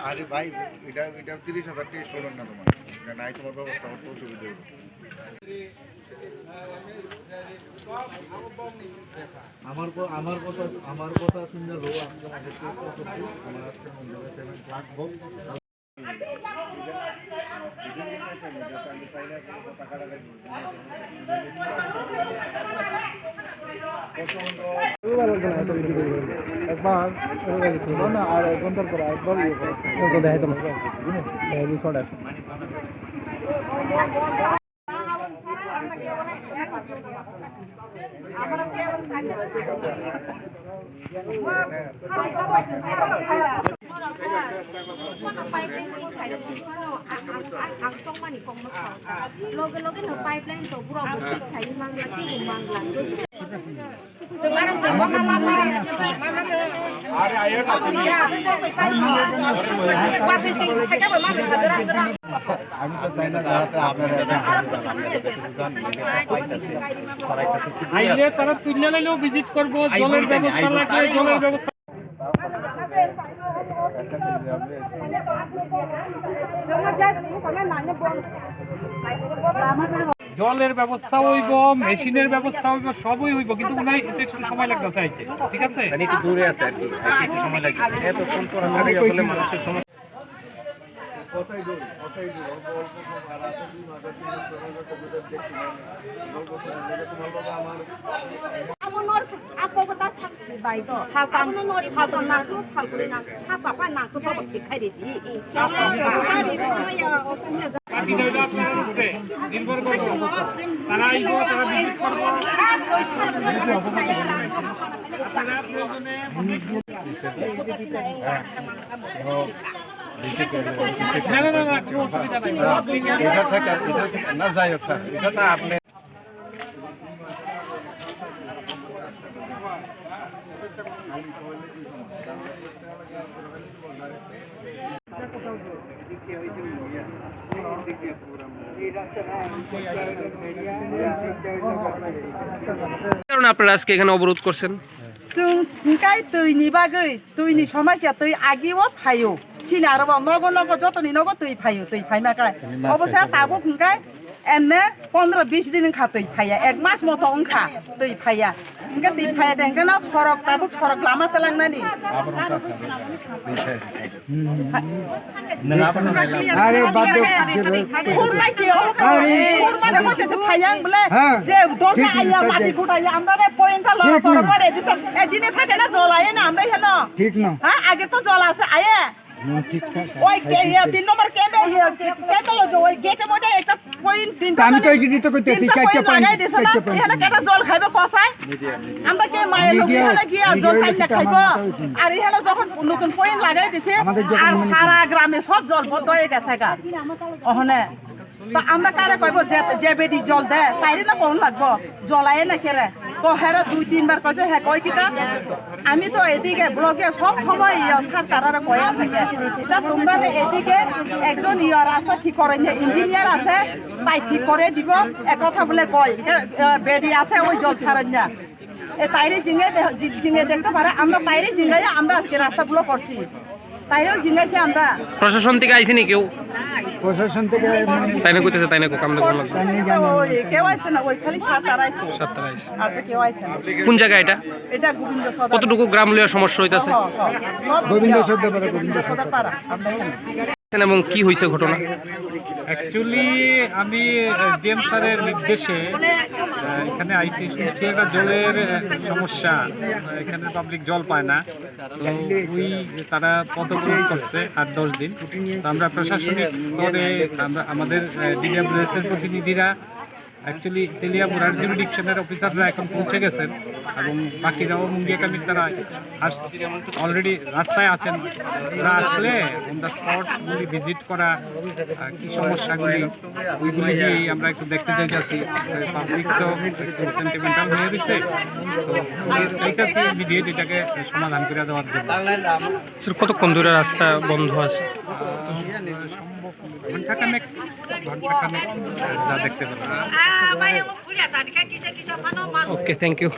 আরে ভাই এটা 30,000 টেস্ট করুন না তোমার, এটা নাই তোমার ব্যবস্থা করতে অসুবিধা হবে। আমার কথা শুনলে লো আজকে আমাদের আমার আজকে লাগবো একবার না আর 1 ঘন্টার পরে একবার দেখাই তোমার আমি তো চাই না আইলে তারা তুললে লাইলেও ভিজিট করবো, জলের ব্যবস্থা লাগলে জলের ব্যবস্থা জলের ব্যবস্থা হইব, মেশিনের ব্যবস্থা হইব, সবই হইব, কিন্তু উনাই একটু সময় লাগতেছে আইতে। ঠিক আছে, একটু দূরে আছে আর কি, একটু সময় লাগবে। এতক্ষণ পর আসলে মানুষের সময় কথাই দূর অল্প ভাড়া আছে 2 মাস 3 মাস দেখছি না তোমার বাবা আমার আমার আপাতত থাকছে বাইতো সালকাম নরি খাতো না তো সালকুরি না হাপা না তো বাবা কি খাই রে দি বাকিটা হইলো আপনার উপরে নির্ভর করবো, তারা আইব, তারা ভিজিট করবো। আপনারা প্রয়োজনে না কোনো অসুবিধা নাই, না যাই হোক স্যার, এটা তো আপনি কারণ আপনারা আজকে এখানে অবরোধ করছেন? তুইনি সমস্যা তুই আগেও ফাইও চিনি আর নগ যতনি নগ তুই ফাইও তুই ফাইমাকায় অবশ্যই তাবো খুঁকায় এমনে 15-20 দিন খা তুই ফাইয়া 1 মাস মতো খা তুই ফাইয়া ইনকা তুই ফাইয়া দেখে না সড়ক তাবো সড়ক লামা তেলাং নানি আরে বাদ দে খুরমাইছে খুরমানে হইছে ফাইয়াং বলে যে দরজা আইয়া মাটি ফুটাইয়া আমরা পয়েন্টটা লড়া চড়া করে দিছে এদিনে থাকে না জল আয় না আমরা হেন ঠিক না হ্যাঁ আগে তো জল আছে আয়ে ঠিক থাকে ওই 3 নম্বর ক্যাম্পে ওই গেটে মোটে একটা পয়েন্ট 3টা আমি তো এগ্রি তো করতেছি চারটা পয়েন্ট এখানে কেটা জল খাইবে কসাই আমরা কে মায়ের লোক এখানে গিয়া জল খাইতে খাইবো আর এখানে যখন নতুন পয়েন্ট লাগাই দিছে আর সারা গ্রামে সব জল বন্ধ হয়ে গেছে গা ওখানে তো আমরা কারে কইবো যে বেটি জল দে তাইরে না কোন লাগবো জলায়ে না কেরে কহেরা 2-3 বার কইছে হ্যাঁ কই কিতা আমি তো এদিকে ব্লগে সব সময় সার তারারে কয়া থাকে এটা তোমরা এদিকে একজন রাস্তা ঠিক করে ইঞ্জিনিয়ার আছে তাই ঠিক করে দিব এক কথা বলে কয় বেডি আছে ওই জল ছাড়েন না তাইরে জিঙে দেখতে পারে আমরা তাইরে জিঙাই আমরা আজকে রাস্তাগুলো করছি তাইরেও জিঙাইছে আমরা প্রশাসন থেকে আইছেনি কেউ? প্রশাসন থেকে তাই না কইতেছে, তাই না কাম না করলাম ওই কেউ আইছে না, ওই খালি সার তারা আইছে আর তো কেউ আইছে না। কোন জায়গা এটা? এটা গোবিন্দ সদর। কতটুকু গ্রাম লইয়া সমস্যা হইতাছে? গোবিন্দ সদর পাড়া, গোবিন্দ সদর পাড়া। এবং কি হয়েছে ঘটনা? অ্যাকচুয়ালি আমি ডিএম স্যারের নির্দেশে এখানে আইসি, শুনছি একটা জলের সমস্যা, এখানে পাবলিক জল পায় না, তো ওই তারা পদক্ষেপ করছে 8-10 দিন। তো আমরা প্রশাসনিক স্তরে আমরা আমাদের ডিডব্লিউএস-এর প্রতিনিধিরা অ্যাকচুয়ালি তেলিয়ামুড়ার জুরিডিকশনের অফিসাররা এখন পৌঁছে গেছেন এবং বাকিরাও মুঙ্গিয়া কামির তারা অলরেডি রাস্তায় আছেন। ওরা আসলে অন দ্য স্পটগুলি ভিজিট করা, কী সমস্যাগুলি ওইগুলি দিয়েই আমরা একটু দেখতে চাইতেছি। পাবলিক তো একটু সেন্টিমেন্টাল হয়ে গেছে, তো চাইতেছি ইমিডিয়েট এটাকে সমাধান করে দেওয়ার জন্য। কতক্ষণ ধরে রাস্তা বন্ধ আছে? ঘন্টাখানেক যা দেখতে পেলাম। ওকে, থ্যাংক ইউ।